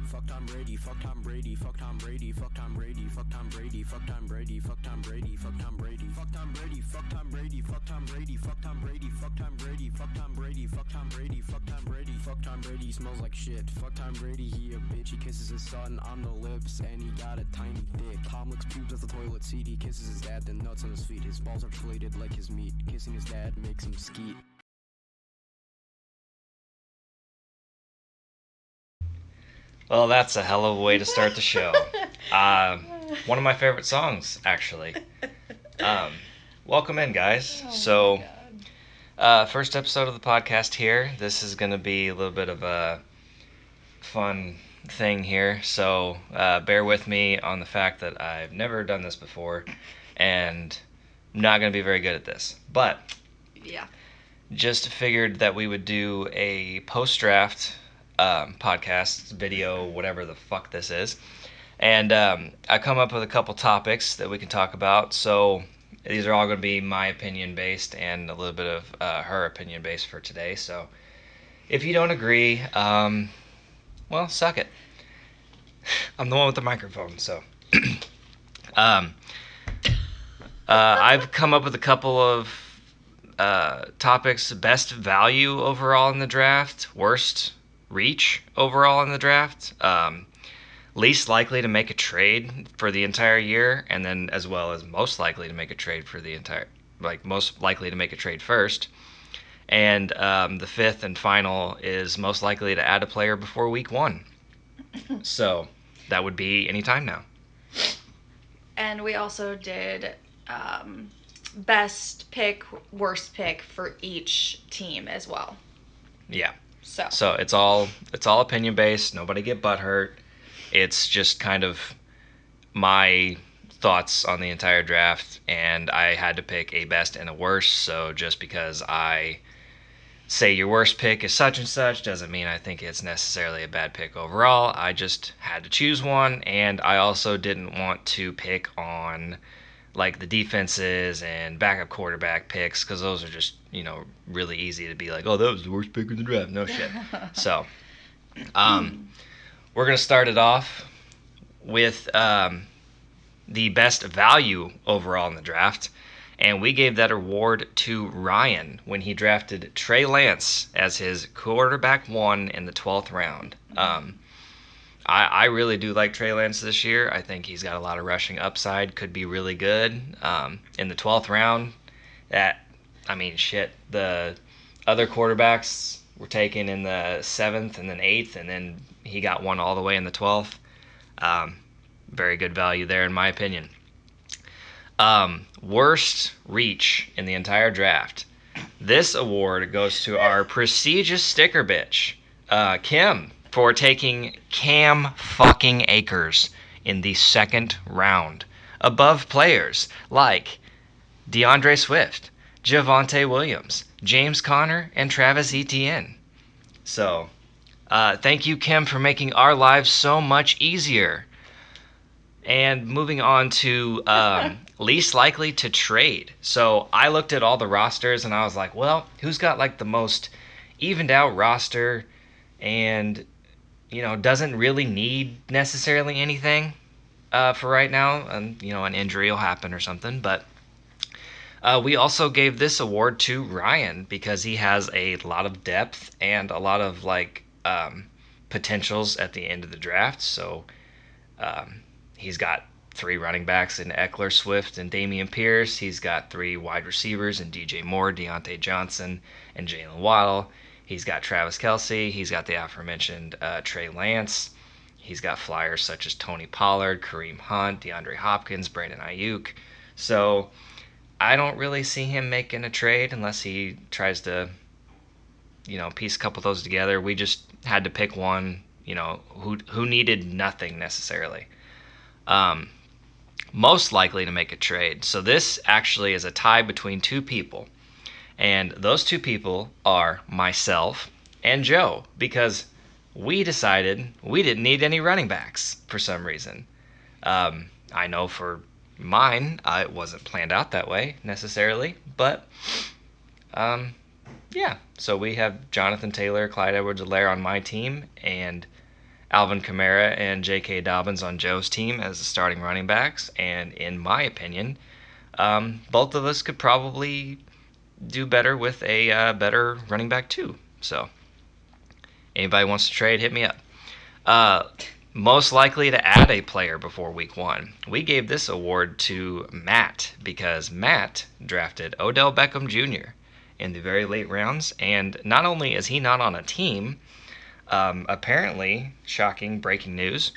Fuck Tom Brady, fuck Tom Brady, fuck Tom Brady, fuck Tom Brady, fuck Tom Brady, fuck Tom Brady, fuck Tom Brady, fuck Tom Brady, fuck Tom Brady, fuck Tom Brady, fuck Tom Brady, fuck Tom Brady, fuck Tom Brady, fuck Tom Brady, fuck Tom Brady, fuck Tom Brady, fuck Tom Brady, smells like shit. Fuck Tom Brady, he a bitch, he kisses his son on the lips, and he got a tiny dick. Tom licks pubes at the toilet seat, he kisses his dad, then nuts on his feet. His balls are deflated like his meat. Kissing his dad makes him skeet. Well, that's a hell of a way to start the show. One of my favorite songs, actually. Welcome in, guys. First episode of the podcast here. This is going to be a little bit of a fun thing here. So bear with me on the fact that I've never done this before and I'm not going to be very good at this. But Yeah. just figured that we would do a post-draft podcast, video, whatever the fuck this is. And I come up with a couple topics that we can talk about. So these are all going to be my opinion based and a little bit of her opinion based for today. So if you don't agree, well, suck it. I'm the one with the microphone, so. I've come up with a couple of topics: best value overall in the draft, worst reach overall in the draft, least likely to make a trade for the entire year, and then as well as most likely to make a trade for the entire, most likely to make a trade first. And the fifth and final is most likely to add a player before week 1. So that would be any time now. And we also did best pick, worst pick for each team as well. Yeah. So it's all opinion based. Nobody get butthurt. It's just kind of my thoughts on the entire draft, and I had to pick a best and a worst. So just because I say your worst pick is such and such doesn't mean I think it's necessarily a bad pick overall. I just had to choose one, and I also didn't want to pick on like the defenses and backup quarterback picks, because those are just, really easy to be like, oh, that was the worst pick in the draft. No shit. So we're going to start it off with the best value overall in the draft. And we gave that award to Ryan when he drafted Trey Lance as his quarterback 1 in the 12th round. I really do like Trey Lance this year. I think he's got a lot of rushing upside, could be really good. In the 12th round, the other quarterbacks were taken in the 7th and then 8th, and then he got one all the way in the 12th. Very good value there, in my opinion. Worst reach in the entire draft. This award goes to our prestigious sticker bitch, Kim, for taking Cam fucking Akers in the 2nd round, above players like DeAndre Swift, Javonte Williams, James Conner, and Travis Etienne. So, thank you, Kim, for making our lives so much easier. And moving on to least likely to trade. So I looked at all the rosters and I was like, well, who's got like the most evened out roster and, doesn't really need necessarily anything for right now. And, an injury will happen or something. But we also gave this award to Ryan because he has a lot of depth and a lot of potentials at the end of the draft. So he's got 3 running backs in Eckler, Swift, and Dameon Pierce. He's got 3 wide receivers in DJ Moore, Deontay Johnson, and Jalen Waddle. He's got Travis Kelce. He's got the aforementioned Trey Lance. He's got flyers such as Tony Pollard, Kareem Hunt, DeAndre Hopkins, Brandon Ayuk. So I don't really see him making a trade unless he tries to, piece a couple of those together. We just had to pick one, who needed nothing necessarily. Most likely to make a trade. So this actually is a tie between 2 people. And those 2 people are myself and Joe, because we decided we didn't need any running backs for some reason. I know for mine, it wasn't planned out that way necessarily, but Yeah. So we have Jonathan Taylor, Clyde Edwards-Helaire on my team, and Alvin Kamara and J.K. Dobbins on Joe's team as the starting running backs. And in my opinion, both of us could probably do better with a better running back too. So anybody wants to trade, hit me up. Most likely to add a player before week 1. We gave this award to Matt because Matt drafted Odell Beckham Jr. in the very late rounds, and not only is he not on a team, apparently, shocking breaking news,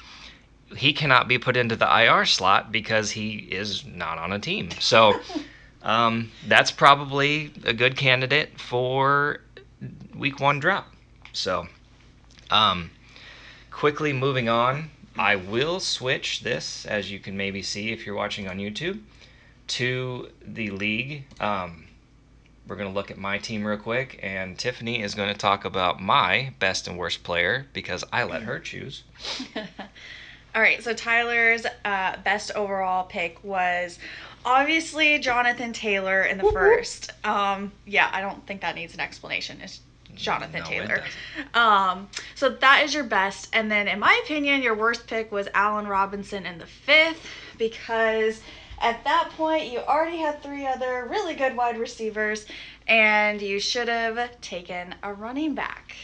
he cannot be put into the IR slot because he is not on a team. So that's probably a good candidate for week 1 drop. So quickly moving on, I will switch this, as you can maybe see if you're watching on YouTube, to the league. We're going to look at my team real quick, and Tiffany is going to talk about my best and worst player because I let her choose. All right, so Tyler's best overall pick was obviously Jonathan Taylor in the first. Yeah, I don't think that needs an explanation. It's Jonathan Taylor. So that is your best. And then, in my opinion, your worst pick was Allen Robinson in the 5th because at that point you already had 3 other really good wide receivers and you should have taken a running back.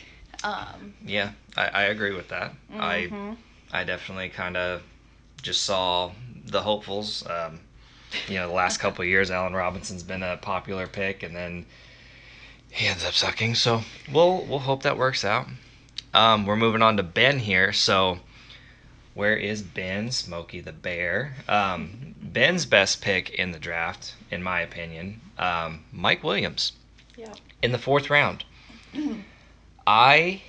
Yeah, I agree with that. Mm-hmm. I definitely kind of just saw the hopefuls. The last couple of years, Allen Robinson's been a popular pick, and then he ends up sucking. So we'll hope that works out. We're moving on to Ben here. So where is Ben, Smokey the Bear? Ben's best pick in the draft, in my opinion, Mike Williams. Yeah. In the 4th round. I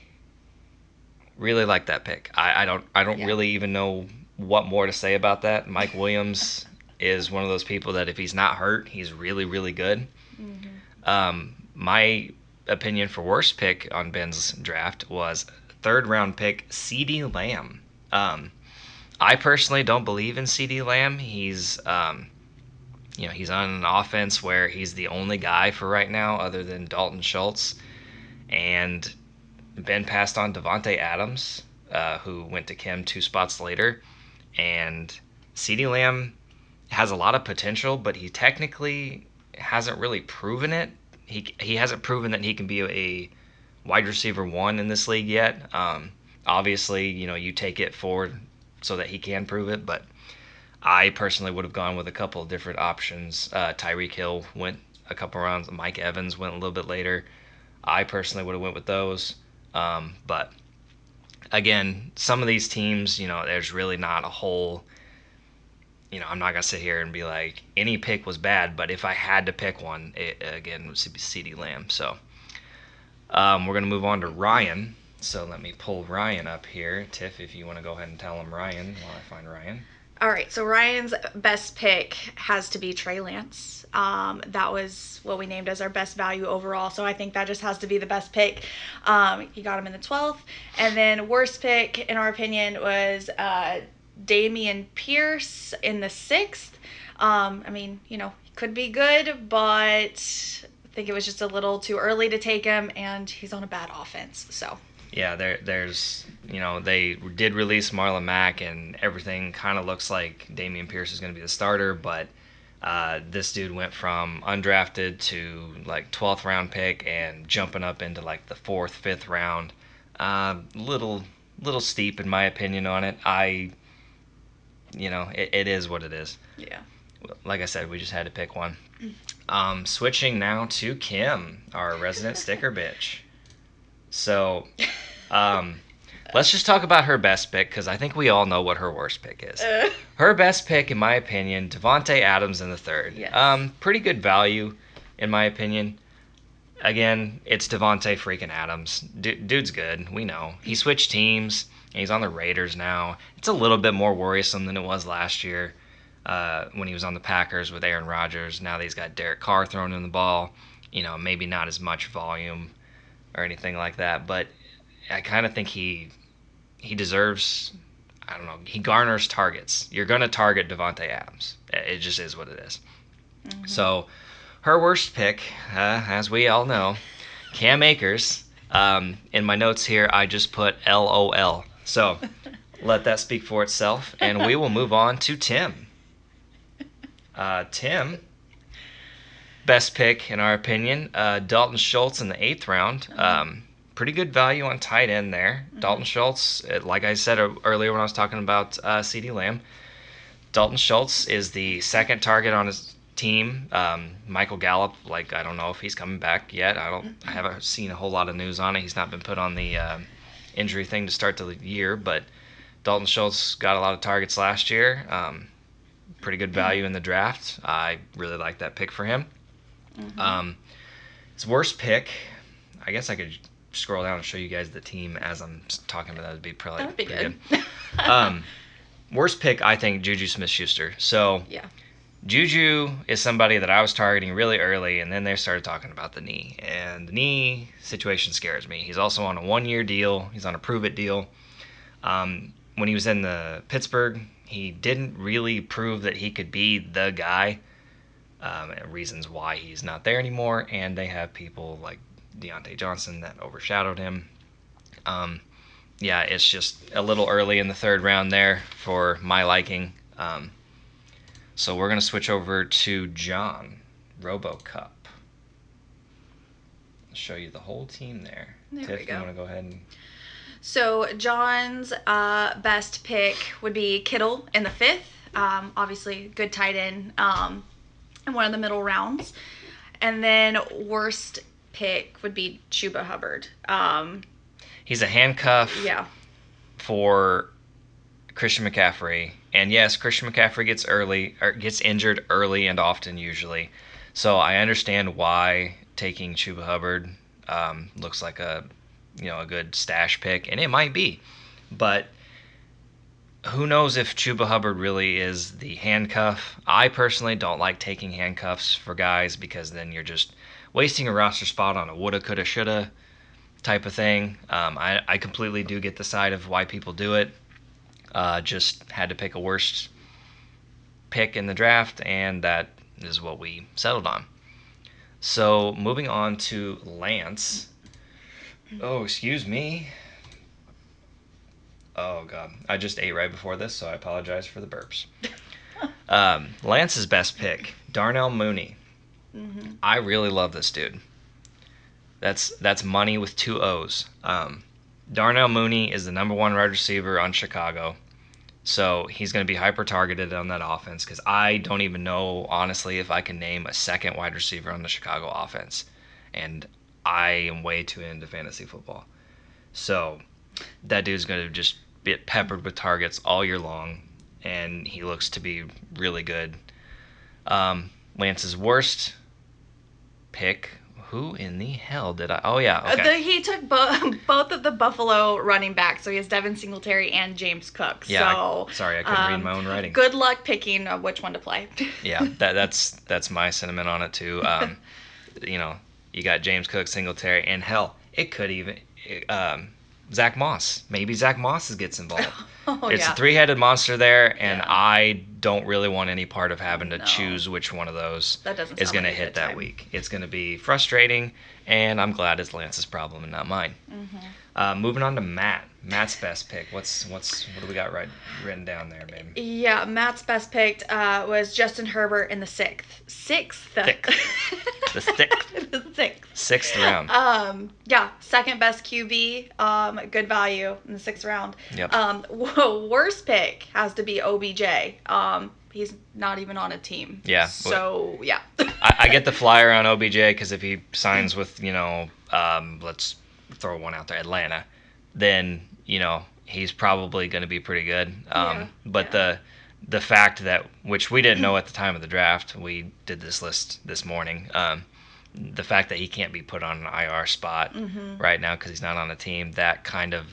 really like that pick. I don't really even know what more to say about that. Mike Williams is one of those people that if he's not hurt, he's really, really good. Mm-hmm. My opinion for worst pick on Ben's draft was 3rd round pick CeeDee Lamb. I personally don't believe in CeeDee Lamb. He's he's on an offense where he's the only guy for right now other than Dalton Schultz. And Ben passed on Devontae Adams, who went to Kim 2 spots later. And CeeDee Lamb has a lot of potential, but he technically hasn't really proven it. He hasn't proven that he can be a wide receiver 1 in this league yet. Obviously, you take it forward so that he can prove it, but I personally would have gone with a couple of different options. Tyreek Hill went a couple rounds. Mike Evans went a little bit later. I personally would have went with those. But again, some of these teams, there's really not a whole, I'm not going to sit here and be like, any pick was bad, but if I had to pick one, it would be CeeDee Lamb. So we're going to move on to Ryan. So let me pull Ryan up here. Tiff, if you want to go ahead and tell him Ryan while I find Ryan. All right, so Ryan's best pick has to be Trey Lance. That was what we named as our best value overall, so I think that just has to be the best pick. He got him in the 12th. And then worst pick, in our opinion, was Dameon Pierce in the 6th. He could be good, but I think it was just a little too early to take him, and he's on a bad offense, so... Yeah, there's they did release Marlon Mack, and everything kind of looks like Dameon Pierce is going to be the starter, but this dude went from undrafted to like 12th round pick and jumping up into like the 4th, 5th round. Little steep in my opinion on it. It is what it is. Yeah. Like I said, we just had to pick one. Switching now to Kim, our resident sticker bitch. So, let's just talk about her best pick, because I think we all know what her worst pick is. Her best pick, in my opinion, Devontae Adams in the 3rd. Yes. Pretty good value, in my opinion. Again, it's Devontae freaking Adams. Dude's good. We know. He switched teams, and he's on the Raiders now. It's a little bit more worrisome than it was last year when he was on the Packers with Aaron Rodgers. Now that he's got Derek Carr throwing in the ball, maybe not as much volume or anything like that, but I kind of think he deserves, I don't know, he garners targets. You're going to target Devontae Adams. It just is what it is. Mm-hmm. So her worst pick, as we all know, Cam Akers. In my notes here, I just put LOL. So let that speak for itself, and we will move on to Tim. Tim, best pick in our opinion, Dalton Schultz in the 8th round. Pretty good value on tight end there. Dalton Schultz, like I said earlier when I was talking about CeeDee Lamb, Dalton Schultz is the second target on his team. Michael Gallup, I don't know if he's coming back yet. I haven't seen a whole lot of news on it. He's not been put on the injury thing to start the year, but Dalton Schultz got a lot of targets last year. Pretty good value in the draft. I really like that pick for him. His worst pick, I guess I could scroll down and show you guys the team as I'm talking about that. Would be probably That would be pretty good. Worst pick, I think, Juju Smith-Schuster. So Yeah. Juju is somebody that I was targeting really early, and then they started talking about the knee. And the knee situation scares me. He's also on a 1-year deal. He's on a prove-it deal. When he was in the Pittsburgh, he didn't really prove that he could be the guy. Reasons why he's not there anymore, and they have people like Deontay Johnson that overshadowed him. Yeah, it's just a little early in the 3rd round there for my liking. So we're going to switch over to John, RoboCup. I'll show you the whole team there. There Tiff, we go. you want to go ahead and... So John's best pick would be Kittle in the 5th. Obviously, good tight end in one of the middle rounds. And then worst pick would be Chuba Hubbard. He's a handcuff Yeah. for Christian McCaffrey. And yes, Christian McCaffrey gets injured early and often usually. So I understand why taking Chuba Hubbard looks like a good stash pick, and it might be. But who knows if Chuba Hubbard really is the handcuff. I personally don't like taking handcuffs for guys because then you're just wasting a roster spot on a woulda, coulda, shoulda type of thing. I completely do get the side of why people do it. Just had to pick a worst pick in the draft, and that is what we settled on. So moving on to Lance. Oh, excuse me. Oh, God. I just ate right before this, so I apologize for the burps. Lance's best pick, Darnell Mooney. I really love this dude. That's money with 2 O's. Darnell Mooney is the number 1 wide receiver on Chicago. So he's going to be hyper-targeted on that offense because I don't even know, honestly, if I can name a second wide receiver on the Chicago offense. And I am way too into fantasy football. So that dude's going to just get peppered with targets all year long, and he looks to be really good. Lance's worst pick. Who in the hell did I... Oh, yeah, okay. He took both of the Buffalo running backs, so he has Devin Singletary and James Cook. Yeah, So, sorry, I couldn't read my own writing. Good luck picking which one to play. Yeah, that's my sentiment on it, too. You got James Cook, Singletary, and hell, it could even... Zach Moss. Maybe Zach Moss gets involved. It's a 3-headed monster there, and I don't really want any part of having to choose which one of those is going to hit that week. It's going to be frustrating, and I'm glad it's Lance's problem and not mine. Moving on to Matt. Matt's best pick. What do we got written down there, baby? Yeah, Matt's best pick was Justin Herbert in the 6th. The 6th. 6th round. Yeah, second best QB. Good value in the 6th round. Yep. Worst pick has to be OBJ. He's not even on a team. Yeah. So, yeah. I get the flyer on OBJ because if he signs with, let's throw one out there, Atlanta, then, he's probably going to be pretty good. But the fact that, which we didn't know at the time of the draft, we did this list this morning, the fact that he can't be put on an IR spot right now because he's not on a team, that kind of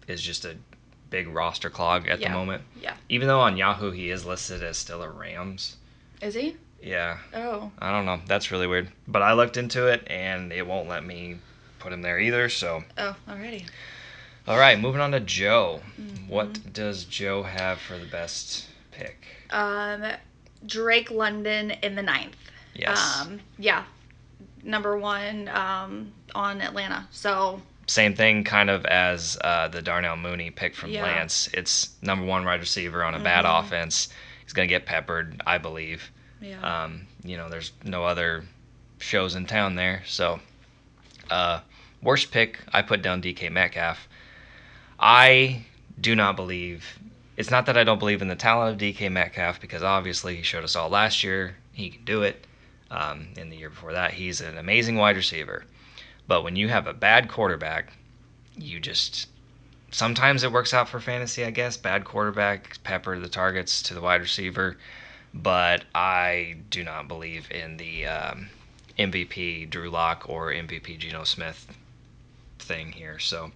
is just a big roster clog at the moment. Yeah. Even though on Yahoo he is listed as still a Rams. Is he? Yeah. Oh. I don't know. That's really weird. But I looked into it, and it won't let me put him there either, so. Oh, alrighty. All right, moving on to Joe. What does Joe have for the best pick? Drake London in the 9th. Yes. Yeah. number one on Atlanta. So Same thing kind of as the Darnell Mooney pick from Yeah. Lance. It's number one wide receiver on a bad offense. He's going to get peppered, I believe. yeah, There's no other shows in town there. So, worst pick, I put down DK Metcalf. I do not believe. It's not that I don't believe in the talent of DK Metcalf, because obviously he showed us all last year he can do it. In the year before that, he's an amazing wide receiver. But when you have a bad quarterback, sometimes it works out for fantasy, I guess. Bad quarterback, pepper the targets to the wide receiver. But I do not believe in the MVP Drew Lock or MVP Geno Smith thing here. So,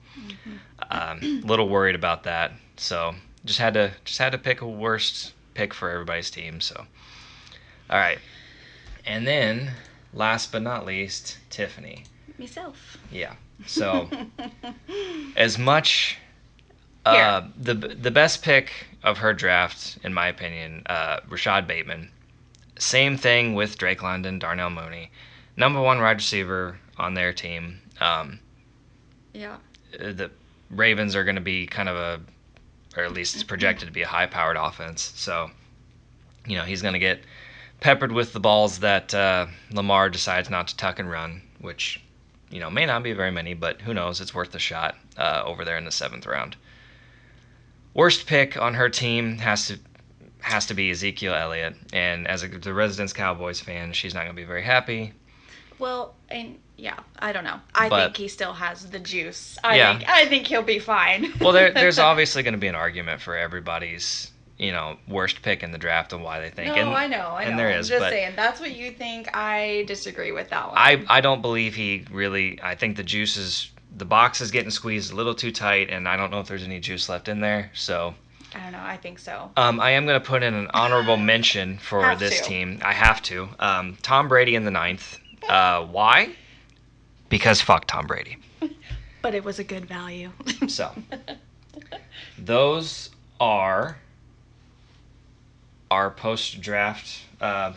a little worried about that. So, just had to pick a worst pick for everybody's team. So, all right. And then, last but not least, Tiffany. myself. Yeah. So, as much Here. the best pick of her draft, in my opinion, Rashad Bateman. Same thing with Drake London, Darnell Mooney, number one wide receiver on their team. Yeah. The Ravens are going to be kind of or at least it's projected to be a high-powered offense. So, he's going to get peppered with the balls that Lamar decides not to tuck and run, which, may not be very many, but who knows? It's worth a shot over there in the 7th round. Worst pick on her team has to be Ezekiel Elliott, and as the Residence Cowboys fan, she's not going to be very happy. Well, and yeah, I don't know. I But- think he still has the juice. Yeah. I think he'll be fine. Well, there's obviously going to be an argument for everybody's, worst pick in the draft and why they think. No, and, I know. and there I'm is, just but saying, that's what you think. I disagree with that one. I don't believe he really. I think the box is getting squeezed a little too tight, and I don't know if there's any juice left in there. So, I don't know. I think so. I am going to put in an honorable mention for Have this to. team. I have to. Tom Brady in the 9th. Why? Because fuck Tom Brady. But it was a good value. So, those are our post-draft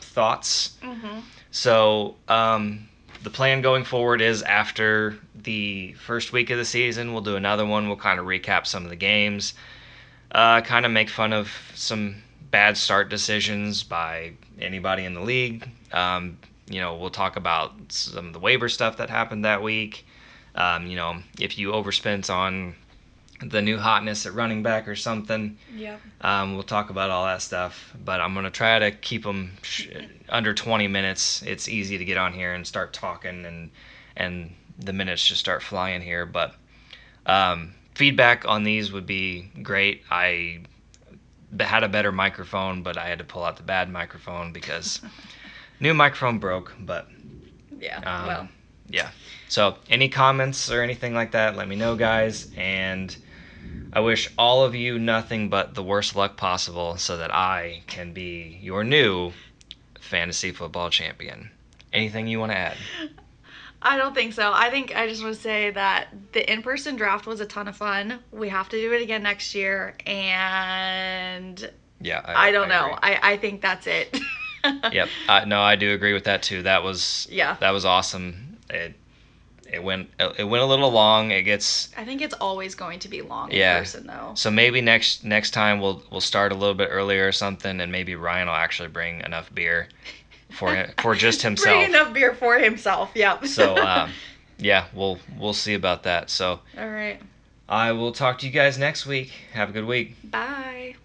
thoughts. Mm-hmm. So, the plan going forward is after the first week of the season, we'll do another one. We'll kind of recap some of the games, kind of make fun of some bad start decisions by anybody in the league. We'll talk about some of the waiver stuff that happened that week. If you overspent on the new hotness at running back or something, Yep. we'll talk about all that stuff. But I'm going to try to keep them under 20 minutes. It's easy to get on here and start talking, and the minutes just start flying here. But feedback on these would be great. I had a better microphone, but I had to pull out the bad microphone because new microphone broke. But Yeah. yeah. So any comments or anything like that, let me know, guys. And I wish all of you nothing but the worst luck possible so that I can be your new fantasy football champion. Anything you want to add? I don't think so. I think I just want to say that the in-person draft was a ton of fun. We have to do it again next year, and Yeah. I don't know. agree. I think that's it. Yep. No, I do agree with that too. That was Yeah. awesome. It went a little long. It gets I think it's always going to be long Yeah. in person, though. so maybe next time we'll start a little bit earlier or something, and maybe Ryan will actually bring enough beer for just himself. Bring enough beer for himself. Yep. So yeah, we'll see about that. So All right. I will talk to you guys next week. Have a good week. Bye.